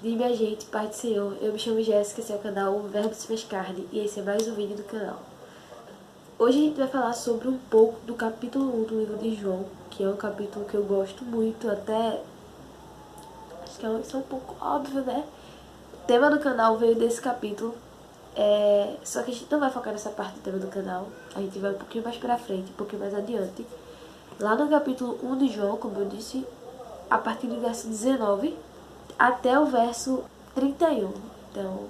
E minha gente, Pai do Senhor, eu me chamo Jéssica, esse é o canal O Verbo se fez carne e esse é mais um vídeo do canal. Hoje a gente vai falar sobre um pouco do capítulo 1 do livro de João, que é um capítulo que eu gosto muito, até acho que isso é um pouco óbvio, né? O tema do canal veio desse capítulo, só que a gente não vai focar nessa parte do tema do canal, a gente vai um pouquinho mais pra frente, um pouquinho mais adiante. Lá no capítulo 1 de João, como eu disse, a partir do verso 19 até o verso 31. Então,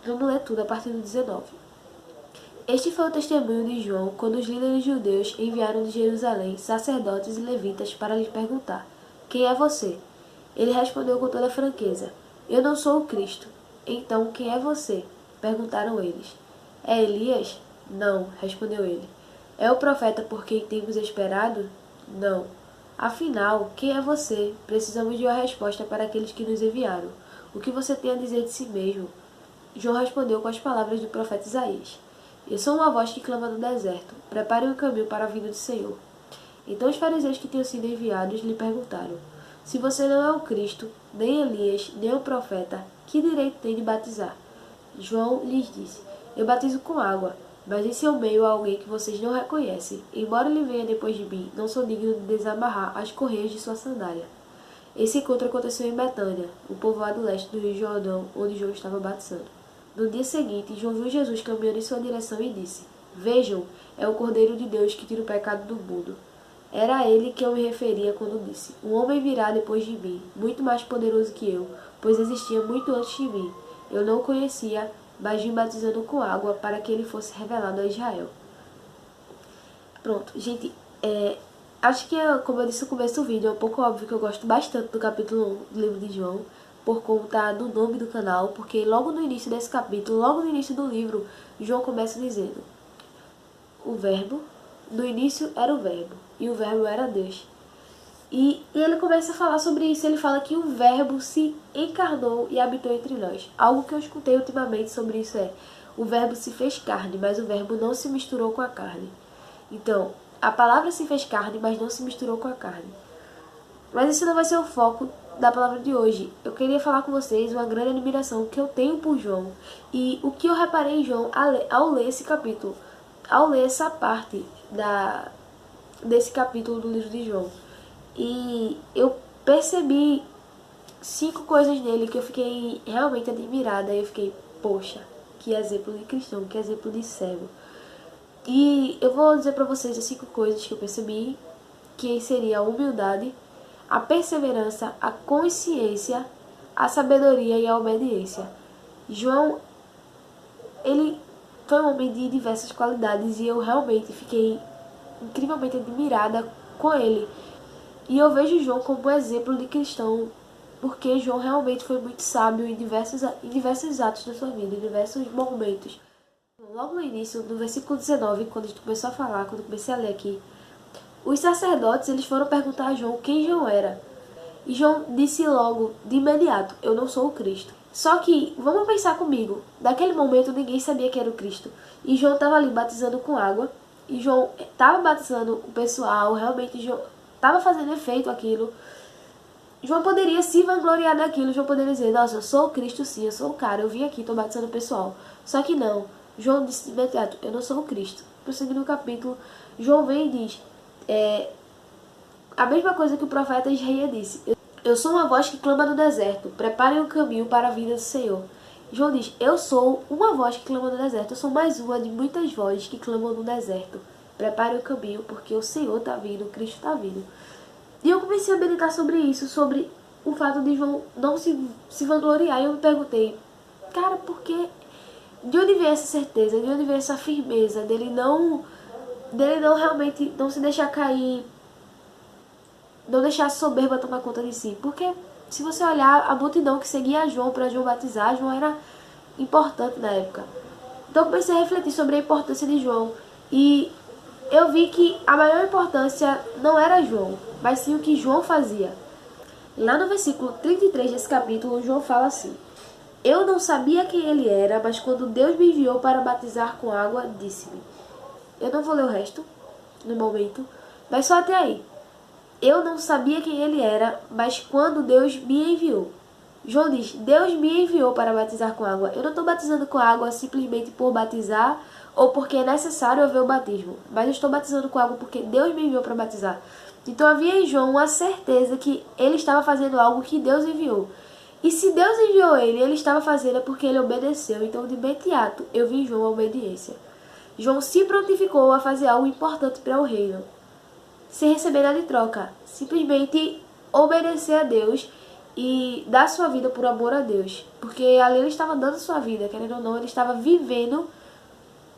vamos ler tudo a partir do 19. Este foi o testemunho de João quando os líderes judeus enviaram de Jerusalém sacerdotes e levitas para lhe perguntar: Quem é você? Ele respondeu com toda franqueza: Eu não sou o Cristo. Então, quem é você? Perguntaram eles. É Elias? Não, respondeu ele. É o profeta por quem temos esperado? Não. Afinal, quem é você? Precisamos de uma resposta para aqueles que nos enviaram. O que você tem a dizer de si mesmo? João respondeu com as palavras do profeta Isaías. Eu sou uma voz que clama no deserto. Preparem um caminho para a vinda do Senhor. Então os fariseus que tinham sido enviados lhe perguntaram: Se você não é o Cristo, nem Elias, nem o profeta, que direito tem de batizar? João lhes disse: Eu batizo com água, mas em seu meio há alguém que vocês não reconhecem. Embora ele venha depois de mim, não sou digno de desamarrar as correias de sua sandália. Esse encontro aconteceu em Betânia, o povoado leste do Rio Jordão, onde João estava batizando. No dia seguinte, João viu Jesus caminhando em sua direção e disse: Vejam, é o Cordeiro de Deus que tira o pecado do mundo. Era a ele que eu me referia quando disse: Um homem virá depois de mim, muito mais poderoso que eu, pois existia muito antes de mim. Eu não o conhecia, mas vim batizando com água para que ele fosse revelado a Israel. Pronto, gente, acho que, como eu disse no começo do vídeo, é um pouco óbvio que eu gosto bastante do capítulo 1 do livro de João, por conta do nome do canal, porque logo no início desse capítulo, logo no início do livro, João começa dizendo: O verbo, no início era o verbo, e o verbo era Deus. E ele começa a falar sobre isso, ele fala que o verbo se encarnou e habitou entre nós. Algo que eu escutei ultimamente sobre isso é: o verbo se fez carne, mas o verbo não se misturou com a carne. Então, a palavra se fez carne, mas não se misturou com a carne. Mas esse não vai ser o foco da palavra de hoje. Eu queria falar com vocês uma grande admiração que eu tenho por João. E o que eu reparei em João ao ler esse capítulo, ao ler essa parte desse capítulo do livro de João. E eu percebi 5 coisas nele que eu fiquei realmente admirada. E eu fiquei, poxa, que exemplo de cristão, que exemplo de servo. E eu vou dizer para vocês as 5 coisas que eu percebi, que seria a humildade, a perseverança, a consciência, a sabedoria e a obediência. João, ele foi um homem de diversas qualidades e eu realmente fiquei incrivelmente admirada com ele. E eu vejo João como um exemplo de cristão, porque João realmente foi muito sábio em diversos atos da sua vida, em diversos momentos. Logo no início, no versículo 19, quando a gente começou a falar, quando eu comecei a ler aqui, os sacerdotes eles foram perguntar a João quem João era. E João disse logo, de imediato: Eu não sou o Cristo. Só que, vamos pensar comigo, naquele momento ninguém sabia que era o Cristo. E João estava ali batizando com água. E João estava batizando o pessoal, realmente João estava fazendo efeito aquilo. João poderia se vangloriar daquilo, João poderia dizer: Nossa, eu sou o Cristo sim, eu sou o cara, eu vim aqui, estou batizando o pessoal. Só que não, João disse de imediato: Eu não sou o Cristo. Prosseguindo no capítulo, João vem e diz a mesma coisa que o profeta Isaías disse: Eu sou uma voz que clama no deserto, preparem um caminho para a vinda do Senhor. João diz: Eu sou uma voz que clama no deserto, eu sou mais uma de muitas vozes que clamam no deserto. Preparem o caminho, porque o Senhor está vindo, o Cristo está vindo. E eu comecei a meditar sobre isso, sobre o fato de João não se vangloriar. E eu me perguntei: cara, por que? De onde vem essa certeza? De onde vem essa firmeza dele não realmente não se deixar cair, não deixar a soberba tomar conta de si? Porque se você olhar a multidão que seguia João para João batizar, João era importante na época. Então eu comecei a refletir sobre a importância de João e eu vi que a maior importância não era João, mas sim o que João fazia. Lá no versículo 33 desse capítulo, João fala assim: Eu não sabia quem ele era, mas quando Deus me enviou para batizar com água, disse-me. Eu não vou ler o resto no momento, mas só até aí. Eu não sabia quem ele era, mas quando Deus me enviou. João diz, Deus me enviou para batizar com água. Eu não estou batizando com água simplesmente por batizar ou porque é necessário haver o batismo. Mas eu estou batizando com água porque Deus me enviou para batizar. Então havia em João uma certeza que ele estava fazendo algo que Deus enviou. E se Deus enviou ele, ele estava fazendo é porque ele obedeceu. Então de imediato eu vi em João a obediência. João se prontificou a fazer algo importante para o reino, sem receber nada de troca. Simplesmente obedecer a Deus e dar sua vida por amor a Deus. Porque ali ele estava dando sua vida, querendo ou não, ele estava vivendo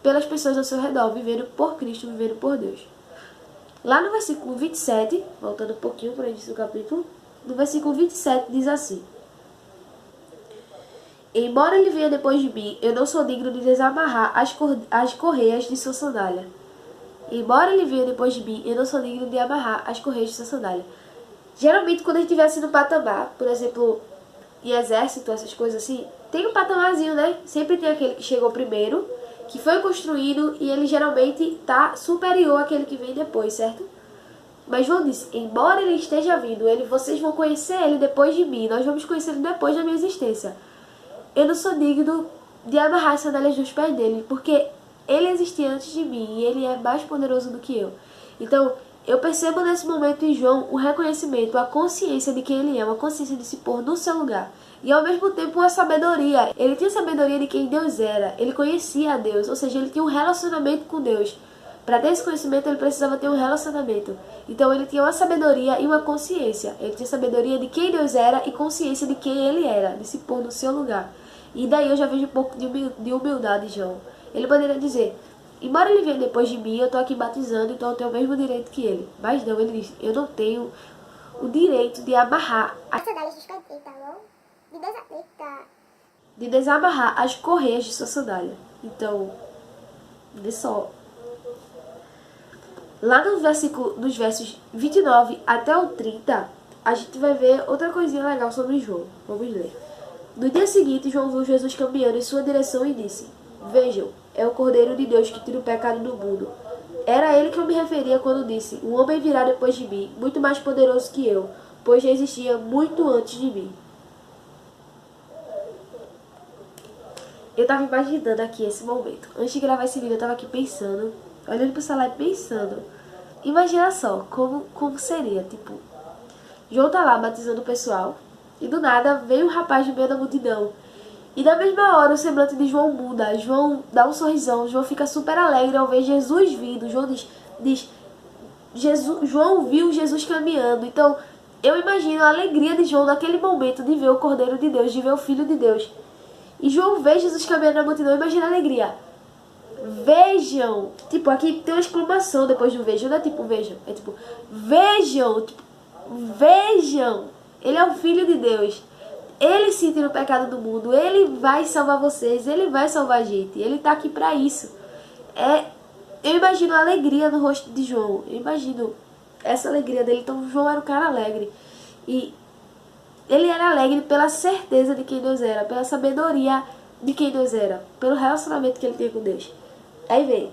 pelas pessoas ao seu redor, vivendo por Cristo, vivendo por Deus. Lá no versículo 27, voltando um pouquinho para o início do capítulo, no versículo 27 diz assim: Embora ele venha depois de mim, eu não sou digno de desamarrar as correias de sua sandália. Embora ele venha depois de mim, eu não sou digno de amarrar as correias de sua sandália. Geralmente, quando a gente estivesse no patamar, por exemplo, em exército, essas coisas assim, tem um patamarzinho, né? Sempre tem aquele que chegou primeiro, que foi construído, e ele geralmente está superior àquele que vem depois, certo? Mas João disse, embora ele esteja vindo, vocês vão conhecer ele depois de mim, nós vamos conhecer ele depois da minha existência. Eu não sou digno de amarrar as sandálias dos pés dele, porque ele existia antes de mim e ele é mais poderoso do que eu. Então, eu percebo nesse momento em João o reconhecimento, a consciência de quem ele é, uma consciência de se pôr no seu lugar. E ao mesmo tempo uma sabedoria. Ele tinha sabedoria de quem Deus era, ele conhecia a Deus, ou seja, ele tinha um relacionamento com Deus. Para ter esse conhecimento, ele precisava ter um relacionamento. Então, ele tinha uma sabedoria e uma consciência. Ele tinha sabedoria de quem Deus era e consciência de quem ele era, de se pôr no seu lugar. E daí eu já vejo um pouco de humildade em João. Ele poderia dizer, embora ele venha depois de mim, eu estou aqui batizando, então eu tenho o mesmo direito que ele. Mas não, ele diz, eu não tenho o direito de amarrar as sandálias dos pés dele, tá bom? De desamarrar as correias de sua sandália. Então, vê só. Lá no versículo, nos versos 29 até o 30, a gente vai ver outra coisinha legal sobre João. Vamos ler. No dia seguinte, João viu Jesus caminhando em sua direção e disse, Vejam, é o Cordeiro de Deus que tira o pecado do mundo. Era a ele que eu me referia quando disse, um homem virá depois de mim, muito mais poderoso que eu, pois já existia muito antes de mim. Eu estava imaginando aqui esse momento. Antes de gravar esse vídeo, eu estava aqui pensando, olhando pro celular e pensando. Imagina só, como seria, tipo, João tá lá batizando o pessoal, e do nada veio um rapaz no meio da multidão. E na mesma hora o semblante de João muda. João dá um sorrisão. João fica super alegre ao ver Jesus vindo. João diz João viu Jesus caminhando. Então eu imagino a alegria de João naquele momento de ver o Cordeiro de Deus, de ver o Filho de Deus. E João vê Jesus caminhando na multidão. Imagina a alegria. Vejam. Tipo, aqui tem uma exclamação depois do vejam. Não é tipo vejam. É tipo vejam. Tipo, vejam. Ele é o Filho de Deus. Ele se tira o pecado do mundo. Ele vai salvar vocês. Ele vai salvar a gente. Ele tá aqui pra isso. Eu imagino a alegria no rosto de João. Eu imagino essa alegria dele. Então João era um cara alegre. E ele era alegre pela certeza de quem Deus era. Pela sabedoria de quem Deus era. Pelo relacionamento que ele tinha com Deus. Aí vem.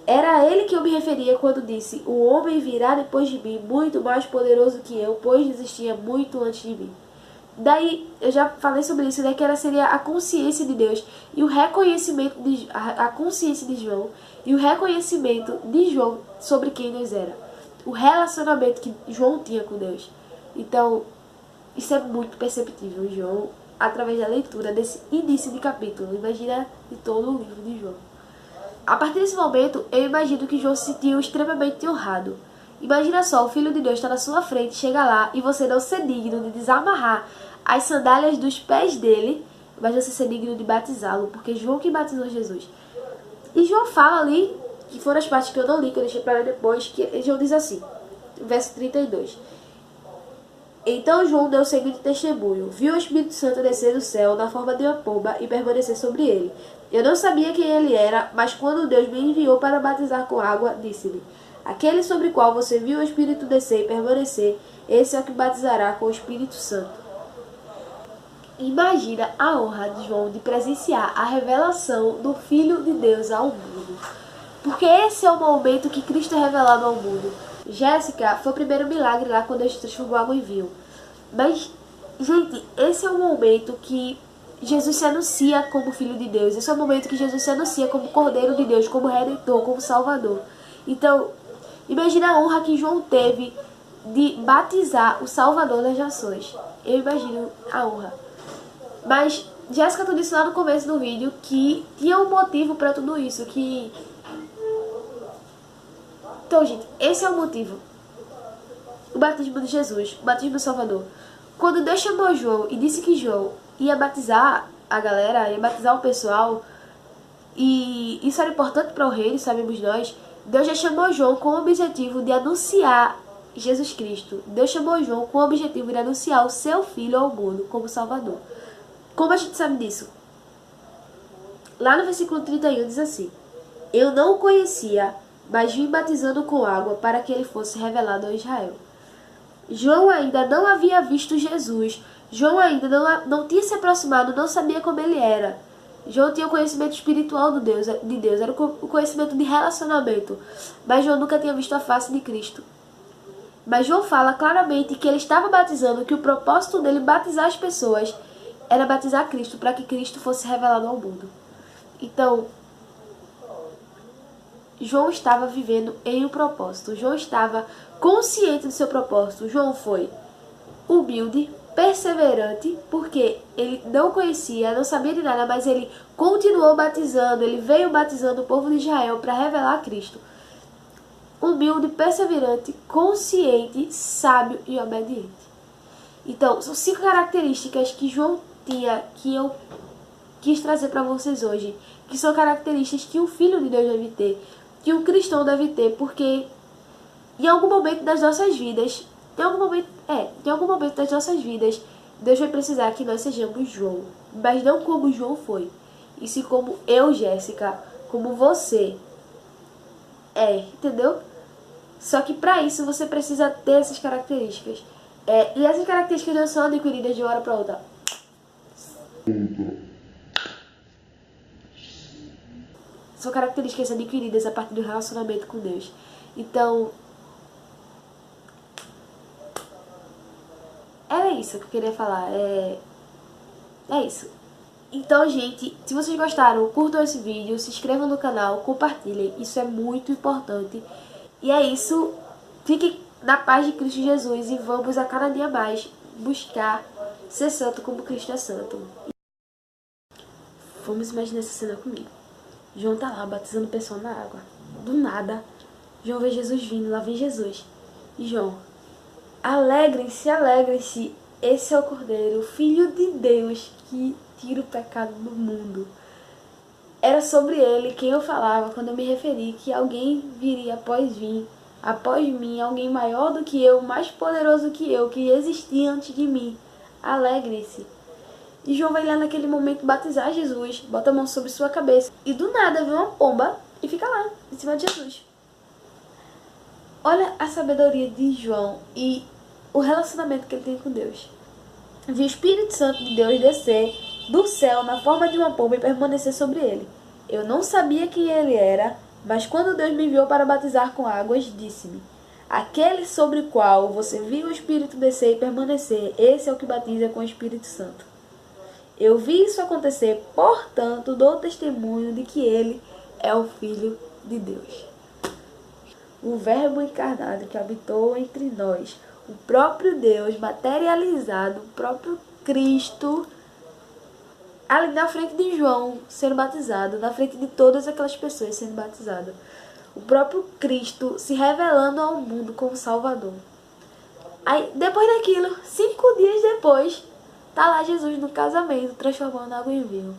Era a ele que eu me referia quando disse, o homem virá depois de mim, muito mais poderoso que eu, pois existia muito antes de mim. Daí, eu já falei sobre isso, né, que seria a consciência de Deus e o reconhecimento, a consciência de João e o reconhecimento de João sobre quem Deus era. O relacionamento que João tinha com Deus. Então, isso é muito perceptível, João, através da leitura desse início de capítulo. Imagina de todo o livro de João. A partir desse momento, eu imagino que João se sentiu extremamente honrado. Imagina só, o Filho de Deus está na sua frente, chega lá e você não ser digno de desamarrar as sandálias dos pés dele, mas você ser digno de batizá-lo, porque João que batizou Jesus. E João fala ali, que foram as partes que eu não li, que eu deixei para ler depois, que João diz assim, verso 32. Então João deu o seguinte testemunho, viu o Espírito Santo descer do céu na forma de uma pomba e permanecer sobre ele. Eu não sabia quem ele era, mas quando Deus me enviou para batizar com água, disse-lhe, aquele sobre o qual você viu o Espírito descer e permanecer, esse é o que batizará com o Espírito Santo. Imagina a honra de João de presenciar a revelação do Filho de Deus ao mundo. Porque esse é o momento que Cristo é revelado ao mundo. Jéssica foi o primeiro milagre lá quando Deus transformou água em vinho. Mas Gente, esse é o momento que Jesus se anuncia como Filho de Deus. Esse é o momento que Jesus se anuncia como Cordeiro de Deus, como Redentor, como Salvador. Então, imagina a honra que João teve de batizar o Salvador das nações. Eu imagino a honra. Mas Jéssica, tu disse lá no começo do vídeo que tinha um motivo para tudo isso, que... Então, gente, esse é o motivo. O batismo de Jesus, o batismo do Salvador. Quando Deus chamou João e disse que João ia batizar a galera, ia batizar o pessoal, e isso era importante para o reino, sabemos nós, Deus já chamou João com o objetivo de anunciar Jesus Cristo. Deus chamou João com o objetivo de anunciar o seu Filho ao mundo como Salvador. Como a gente sabe disso? Lá no versículo 31 diz assim: Eu não o conhecia, mas vim batizando com água para que ele fosse revelado a Israel. João ainda não havia visto Jesus. João ainda não tinha se aproximado, não sabia como ele era. João tinha o conhecimento espiritual de Deus, era o conhecimento de relacionamento. Mas João nunca tinha visto a face de Cristo. Mas João fala claramente que ele estava batizando, que o propósito dele batizar as pessoas era batizar Cristo, para que Cristo fosse revelado ao mundo. Então, João estava vivendo em um propósito. João estava consciente do seu propósito. João foi humilde, perseverante, porque ele não conhecia, não sabia de nada, mas ele continuou batizando, ele veio batizando o povo de Israel para revelar Cristo. Humilde, perseverante, consciente, sábio e obediente. Então, são 5 características que João tinha, que eu quis trazer para vocês hoje, que são características que um filho de Deus deve ter, que um cristão deve ter, porque em algum momento das nossas vidas, em algum momento das nossas vidas, Deus vai precisar que nós sejamos João, mas não como João foi, e sim como eu, Jéssica, como você entendeu? Só que para isso você precisa ter essas características. E essas características não são adquiridas de uma hora para outra. São características adquiridas a partir do relacionamento com Deus. Então, era isso que eu queria falar. É isso. Então, gente, se vocês gostaram, curtam esse vídeo, se inscrevam no canal, compartilhem. Isso é muito importante. E é isso. Fiquem na paz de Cristo Jesus e vamos a cada dia mais buscar ser santo como Cristo é santo. Vamos imaginar essa cena comigo. João tá lá batizando o pessoal na água. Do nada, João vê Jesus vindo, lá vem Jesus. E João: alegrem-se, alegrem-se. Esse é o Cordeiro, o Filho de Deus, que tira o pecado do mundo. Era sobre ele quem eu falava quando eu me referi que alguém viria após mim, alguém maior do que eu, mais poderoso que eu, que existia antes de mim. Alegre-se. E João vai lá naquele momento batizar Jesus, bota a mão sobre sua cabeça e do nada vê uma pomba e fica lá, em cima de Jesus. Olha a sabedoria de João e o relacionamento que ele tem com Deus. Vi o Espírito Santo de Deus descer do céu na forma de uma pomba e permanecer sobre ele. Eu não sabia quem ele era, mas quando Deus me enviou para batizar com águas, disse-me: aquele sobre o qual você viu o Espírito descer e permanecer, esse é o que batiza com o Espírito Santo. Eu vi isso acontecer, portanto, dou testemunho de que ele é o Filho de Deus. O Verbo encarnado que habitou entre nós, o próprio Deus materializado, o próprio Cristo, ali na frente de João sendo batizado, na frente de todas aquelas pessoas sendo batizadas. O próprio Cristo se revelando ao mundo como Salvador. Aí, depois daquilo, 5 dias depois, tá lá Jesus no casamento, transformando água em vinho.